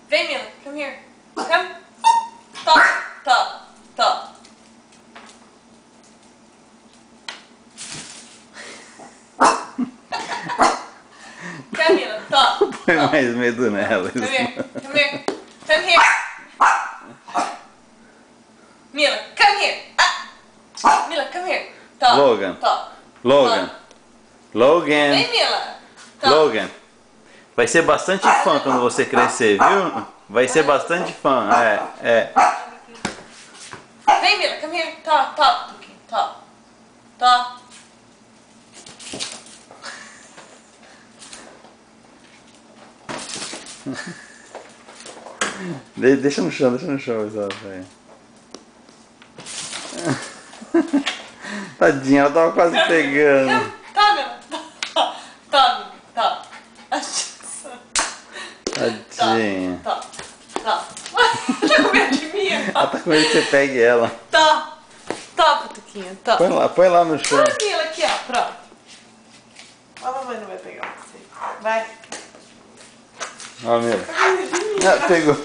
Vem, Mila. Come here. Come. Top, top, top. Come, Mila. Top. Põe mais medo nela. Come here. Come here. Come here. Mila, come here. Ah. Mila, come here. Top. Logan. Top. Logan. Top. Logan. Vem, Mila. Top. Logan. Vai ser bastante fã quando você crescer, viu? Vai ser bastante fã. É. Vem, Mila, come here. Top, top. Top. Top. Deixa no chão, exato. Tadinha, ela tava quase pegando. Tá, Mila. Tá, tá. Tadinha. Tá, tá. Tá com medo de mim? Ela tá com medo que você pegue ela. Tá. Tá, Patuquinha, tá. Põe lá no chão. Põe, Mila, aqui, ó, pronto. A mamãe não vai pegar você. Vai. Ó, Mila. Pegou.